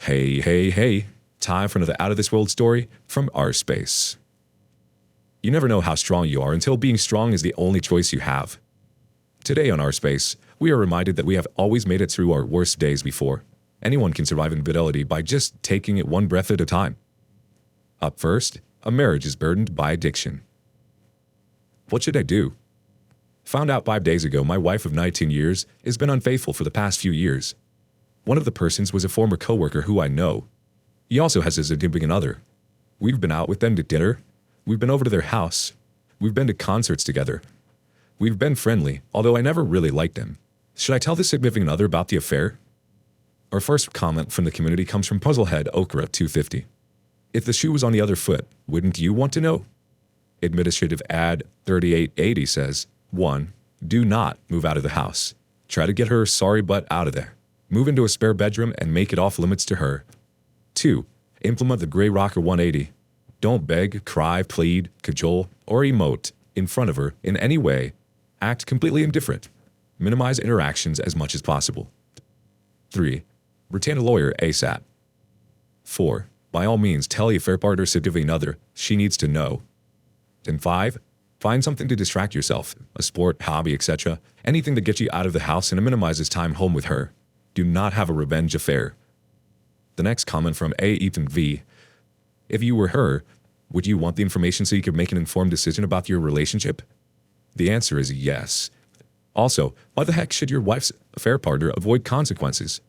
Hey, hey, hey. Time for another out of this world story from our space. You never know how strong you are until being strong is the only choice you have. Today on our space, we are reminded that we have always made it through our worst days before. Anyone can survive infidelity by just taking it one breath at a time. Up first, a marriage is burdened by addiction. What should I do? Found out 5 days ago my wife of 19 years has been unfaithful for the past few years. One of the persons was a former coworker who I know. He also has a significant other. We've been out with them to dinner. We've been over to their house. We've been to concerts together. We've been friendly, although I never really liked him. Should I tell the significant other about the affair? Our first comment from the community comes from Puzzlehead Okra 250. If the shoe was on the other foot, wouldn't you want to know? Administrative Ad 3880 says, 1. Do not move out of the house. Try to get her sorry butt out of there. Move into a spare bedroom and make it off limits to her. 2. Implement the Grey Rocker 180. Don't beg, cry, plead, cajole, or emote in front of her in any way. Act completely indifferent. Minimize interactions as much as possible. 3. Retain a lawyer ASAP. 4. By all means, tell your affair partner significant other she needs to know. And 5. Find something to distract yourself, a sport, hobby, etc. Anything that gets you out of the house and minimizes time home with her. Do not have a revenge affair. The next comment from A. Ethan V. If you were her, would you want the information so you could make an informed decision about your relationship? The answer is yes. Also, why the heck should your wife's affair partner avoid consequences?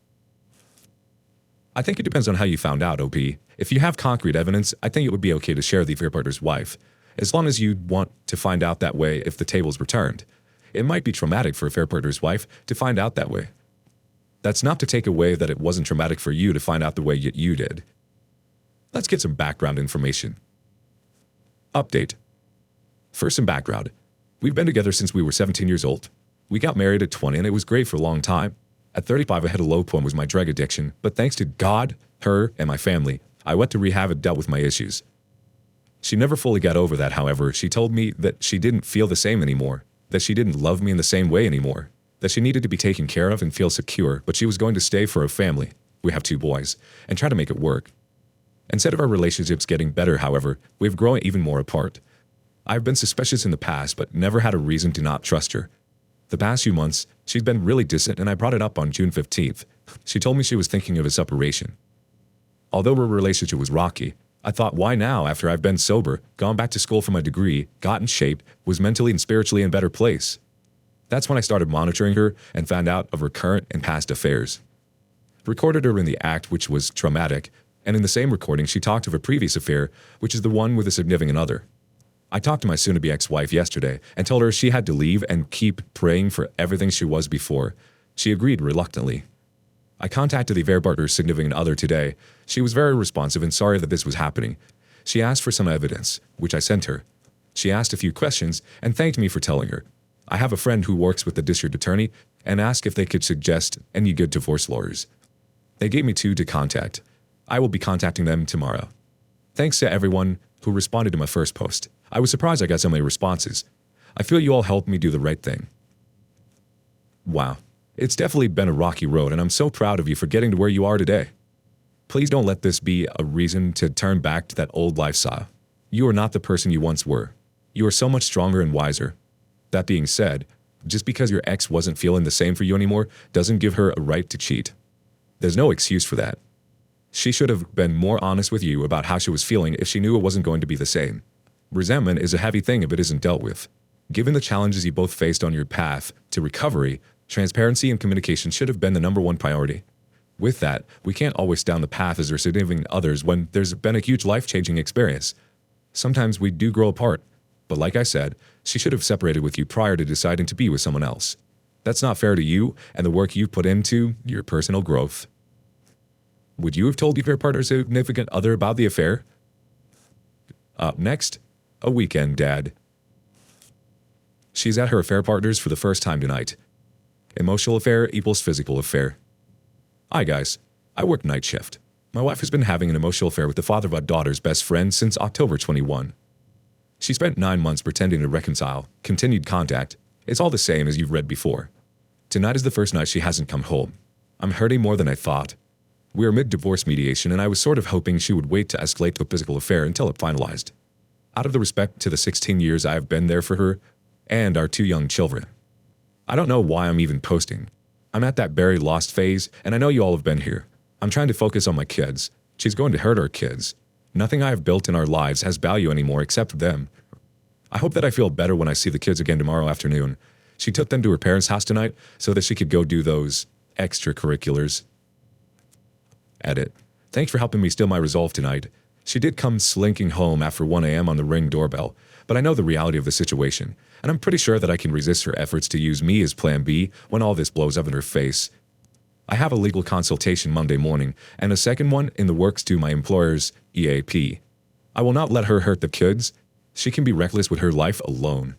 I think it depends on how you found out, OP. If you have concrete evidence, I think it would be okay to share the affair partner's wife, as long as you want to find out that way if the tables were turned. It might be traumatic for affair partner's wife to find out that way. That's not to take away that it wasn't traumatic for you to find out the way you did. Let's get some background information. Update. First, some background. We've been together since we were 17 years old. We got married at 20 and it was great for a long time. At 35, I had a low point was my drug addiction, but thanks to God, her, and my family, I went to rehab and dealt with my issues. She never fully got over that, however. She told me that she didn't feel the same anymore, that she didn't love me in the same way anymore, that she needed to be taken care of and feel secure, but she was going to stay for her family, we have 2 boys, and try to make it work. Instead of our relationships getting better, however, we've grown even more apart. I've been suspicious in the past, but never had a reason to not trust her. The past few months, she's been really distant, and I brought it up on June 15th. She told me she was thinking of a separation. Although our relationship was rocky, I thought, why now after I've been sober, gone back to school for my degree, got in shape, was mentally and spiritually in a better place? That's when I started monitoring her and found out of her current and past affairs. Recorded her in the act, which was traumatic, and in the same recording she talked of a previous affair, which is the one with a significant other. I talked to my soon-to-be ex-wife yesterday and told her she had to leave and keep praying for everything she was before. She agreed reluctantly. I contacted the affair partner's significant other today. She was very responsive and sorry that this was happening. She asked for some evidence, which I sent her. She asked a few questions and thanked me for telling her. I have a friend who works with the district attorney and asked if they could suggest any good divorce lawyers. They gave me 2 to contact. I will be contacting them tomorrow. Thanks to everyone who responded to my first post. I was surprised I got so many responses. I feel you all helped me do the right thing. Wow, it's definitely been a rocky road, and I'm so proud of you for getting to where you are today. Please don't let this be a reason to turn back to that old lifestyle. You are not the person you once were. You are so much stronger and wiser. That being said, just because your ex wasn't feeling the same for you anymore doesn't give her a right to cheat. There's no excuse for that. She should have been more honest with you about how she was feeling if she knew it wasn't going to be the same. Resentment is a heavy thing if it isn't dealt with. Given the challenges you both faced on your path to recovery, transparency and communication should have been the #1 priority. With that, we can't always down the path as our significant others when there's been a huge life-changing experience. Sometimes we do grow apart, but like I said, she should have separated with you prior to deciding to be with someone else. That's not fair to you and the work you've put into your personal growth. Would you have told your partner's significant other about the affair? Up next, a weekend dad. She's at her affair partner's for the first time tonight. Emotional affair equals physical affair. Hi guys, I work night shift. My wife has been having an emotional affair with the father of our daughter's best friend since October 21. She spent 9 months pretending to reconcile, continued contact. It's all the same as you've read before. Tonight is the first night she hasn't come home. I'm hurting more than I thought. We were mid-divorce mediation and I was sort of hoping she would wait to escalate to a physical affair until it finalized. Out of the respect to the 16 years I have been there for her and our 2 young children. I don't know why I'm even posting. I'm at that very lost phase and I know you all have been here. I'm trying to focus on my kids. She's going to hurt our kids. Nothing I have built in our lives has value anymore except them. I hope that I feel better when I see the kids again tomorrow afternoon. She took them to her parents' house tonight so that she could go do those extracurriculars. Edit. Thanks for helping me steal my resolve tonight. She did come slinking home after 1 a.m. on the Ring doorbell, but I know the reality of the situation, and I'm pretty sure that I can resist her efforts to use me as plan B when all this blows up in her face. I have a legal consultation Monday morning, and a second one in the works to my employer's EAP. I will not let her hurt the kids. She can be reckless with her life alone.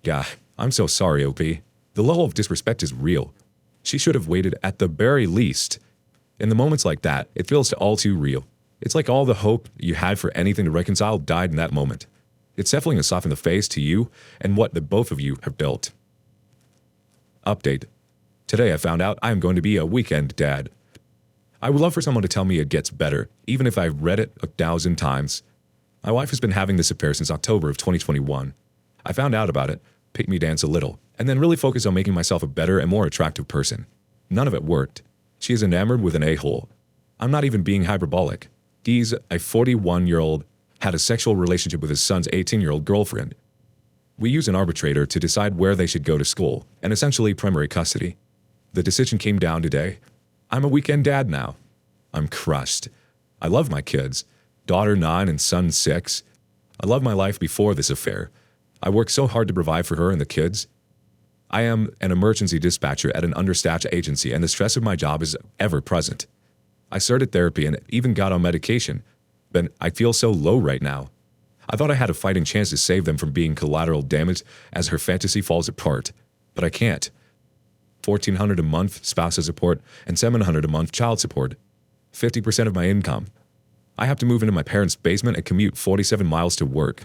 Yeah, I'm so sorry, OP. The level of disrespect is real. She should have waited at the very least. In the moments like that, it feels all too real. It's like all the hope you had for anything to reconcile died in that moment. It's definitely a slap in the face to you and what the both of you have built. Update. Today I found out I am going to be a weekend dad. I would love for someone to tell me it gets better, even if I've read it 1,000 times. My wife has been having this affair since October of 2021. I found out about it, picked me dance a little, and then really focused on making myself a better and more attractive person. None of it worked. She is enamored with an a-hole. I'm not even being hyperbolic. He's a 41-year-old, had a sexual relationship with his son's 18-year-old girlfriend. We use an arbitrator to decide where they should go to school, and essentially primary custody. The decision came down today. I'm a weekend dad now. I'm crushed. I love my kids, daughter 9 and son 6. I loved my life before this affair. I worked so hard to provide for her and the kids. I am an emergency dispatcher at an understaffed agency, and the stress of my job is ever present. I started therapy and even got on medication, but I feel so low right now. I thought I had a fighting chance to save them from being collateral damage as her fantasy falls apart, but I can't. $1,400 a month spousal support and $700 a month child support. 50% of my income. I have to move into my parents' basement and commute 47 miles to work.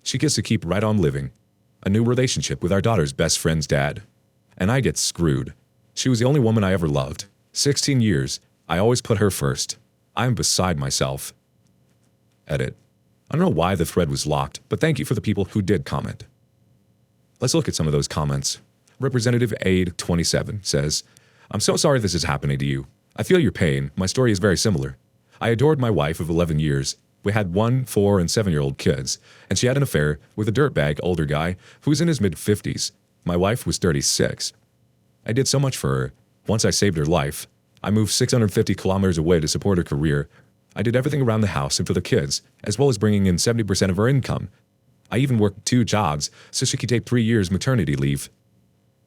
She gets to keep right on living. A new relationship with our daughter's best friend's dad. And I get screwed. She was the only woman I ever loved. 16 years. I always put her first. I am beside myself. Edit. I don't know why the thread was locked, but thank you for the people who did comment. Let's look at some of those comments. Representative Aid 27 says, I'm so sorry this is happening to you. I feel your pain. My story is very similar. I adored my wife of 11 years. We had 1, 4, and 7-year-old kids, and she had an affair with a dirtbag older guy who was in his mid-50s. My wife was 36. I did so much for her. Once I saved her life, I moved 650 kilometers away to support her career. I did everything around the house and for the kids, as well as bringing in 70% of her income. I even worked 2 jobs so she could take 3 years maternity leave.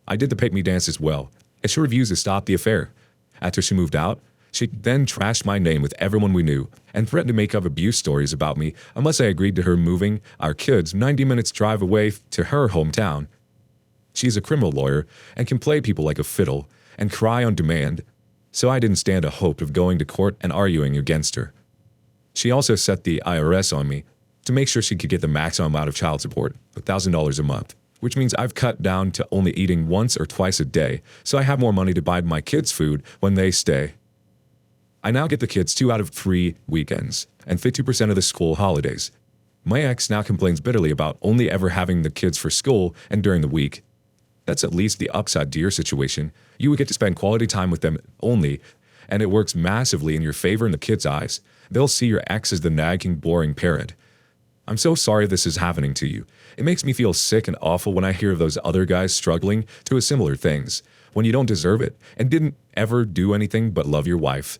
I did the Pick Me dance as well, and she refused to stop the affair. After she moved out, she then trashed my name with everyone we knew and threatened to make up abuse stories about me unless I agreed to her moving our kids 90 minutes drive away to her hometown. She's a criminal lawyer and can play people like a fiddle and cry on demand, so I didn't stand a hope of going to court and arguing against her. She also set the IRS on me to make sure she could get the maximum amount of child support, $1,000 a month, which means I've cut down to only eating once or twice a day, so I have more money to buy my kids food when they stay. I now get the kids 2 out of 3 weekends and 50% of the school holidays. My ex now complains bitterly about only ever having the kids for school and during the week. That's at least the upside to your situation. You would get to spend quality time with them only, and it works massively in your favor in the kids' eyes. They'll see your ex as the nagging, boring parent. I'm so sorry this is happening to you. It makes me feel sick and awful when I hear of those other guys struggling to similar things, when you don't deserve it and didn't ever do anything but love your wife.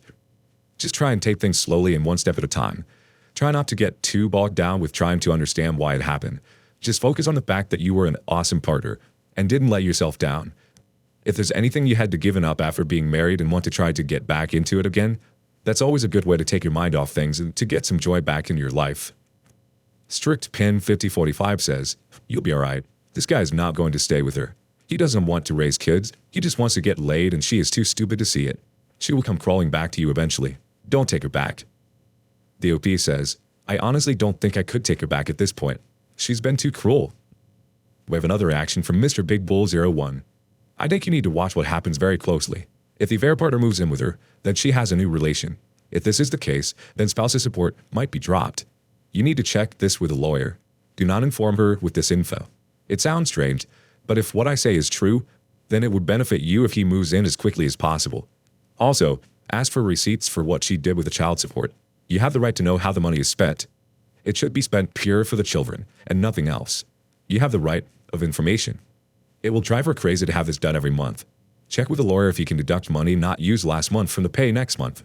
Just try and take things slowly and one step at a time. Try not to get too bogged down with trying to understand why it happened. Just focus on the fact that you were an awesome partner and didn't let yourself down. If there's anything you had to give up after being married and want to try to get back into it again, that's always a good way to take your mind off things and to get some joy back in your life. Strict Pin 5045 says, you'll be alright. This guy's not going to stay with her. He doesn't want to raise kids. He just wants to get laid and she is too stupid to see it. She will come crawling back to you eventually. Don't take her back. The OP says, I honestly don't think I could take her back at this point. She's been too cruel. We have another reaction from Mr. Big Bull 01. I think you need to watch what happens very closely. If the affair partner moves in with her, then she has a new relation. If this is the case, then spousal support might be dropped. You need to check this with a lawyer. Do not inform her with this info. It sounds strange, but if what I say is true, then it would benefit you if he moves in as quickly as possible. Also, ask for receipts for what she did with the child support. You have the right to know how the money is spent. It should be spent pure for the children and nothing else. You have the right of information. It will drive her crazy to have this done every month. Check with a lawyer if he can deduct money not used last month from the pay next month.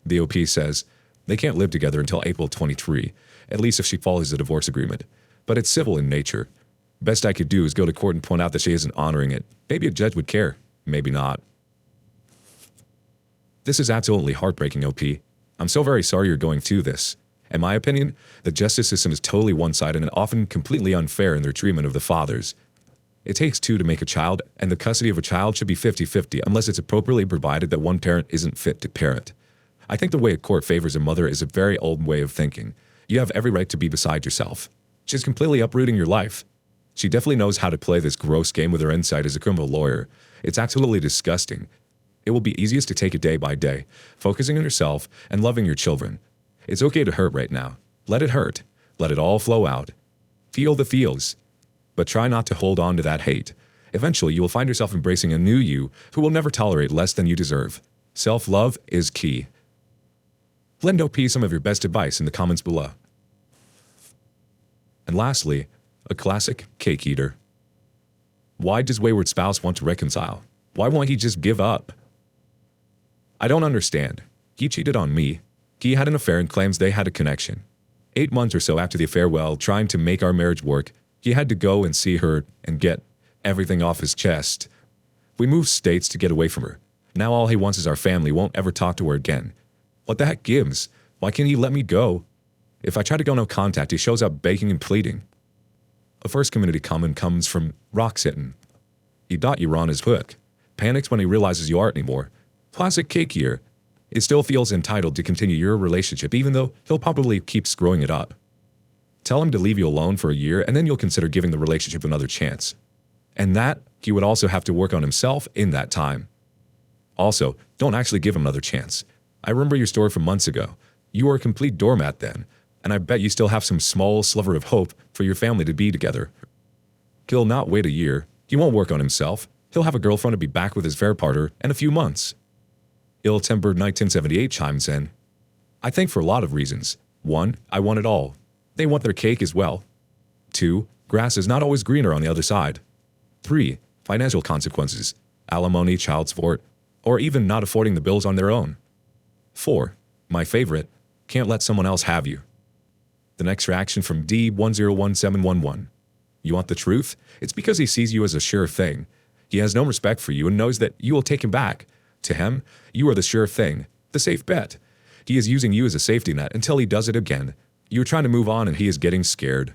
The OP says they can't live together until April 23, at least if she follows the divorce agreement. But it's civil in nature. Best I could do is go to court and point out that she isn't honoring it. Maybe a judge would care, maybe not. This is absolutely heartbreaking, OP. I'm so very sorry you're going through this. In my opinion, the justice system is totally one-sided and often completely unfair in their treatment of the fathers. It takes two to make a child, and the custody of a child should be 50-50 unless it's appropriately provided that one parent isn't fit to parent. I think the way a court favors a mother is a very old way of thinking. You have every right to be beside yourself. She's completely uprooting your life. She definitely knows how to play this gross game with her insight as a criminal lawyer. It's absolutely disgusting. It will be easiest to take it day by day, focusing on yourself and loving your children. It's okay to hurt right now. Let it hurt. Let it all flow out. Feel the feels. But try not to hold on to that hate. Eventually, you will find yourself embracing a new you who will never tolerate less than you deserve. Self-love is key. Lend OP some of your best advice in the comments below. And lastly, a classic cake eater. Why does wayward spouse want to reconcile? Why won't he just give up? I don't understand. He cheated on me. He had an affair and claims they had a connection. 8 months or so after the affair, while trying to make our marriage work, he had to go and see her and get everything off his chest. We moved states to get away from her. Now all he wants is our family, won't ever talk to her again. What the heck gives? Why can't he let me go? If I try to go no contact, he shows up begging and pleading. A first community comment comes from Roxitten. He thought you were on his hook. Panics when he realizes you aren't anymore. Classic cake eater. It still feels entitled to continue your relationship even though he'll probably keep screwing it up. Tell him to leave you alone for a year and then you'll consider giving the relationship another chance. And that he would also have to work on himself in that time. Also, don't actually give him another chance. I remember your story from months ago. You were a complete doormat then, and I bet you still have some small sliver of hope for your family to be together. He'll not wait a year. He won't work on himself. He'll have a girlfriend to be back with his fair partner in a few months. Ill-tempered 1978 chimes in. I think for a lot of reasons. 1, I want it all. They want their cake as well. 2, grass is not always greener on the other side. 3, financial consequences, alimony, child support, or even not affording the bills on their own. 4, my favorite, can't let someone else have you. The next reaction from D101711. You want the truth? It's because he sees you as a sure thing. He has no respect for you and knows that you will take him back. To him, you are the sure thing, the safe bet. He is using you as a safety net until he does it again. You are trying to move on and he is getting scared.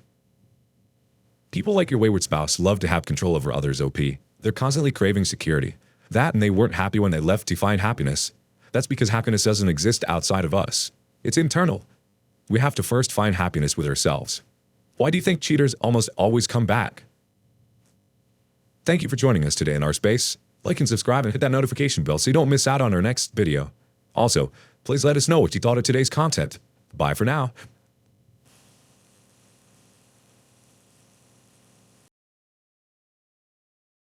People like your wayward spouse love to have control over others, OP. They're constantly craving security. That and they weren't happy when they left to find happiness. That's because happiness doesn't exist outside of us. It's internal. We have to first find happiness with ourselves. Why do you think cheaters almost always come back? Thank you for joining us today in our space. Like and subscribe and hit that notification bell so you don't miss out on our next video. Also, please let us know what you thought of today's content. Bye for now.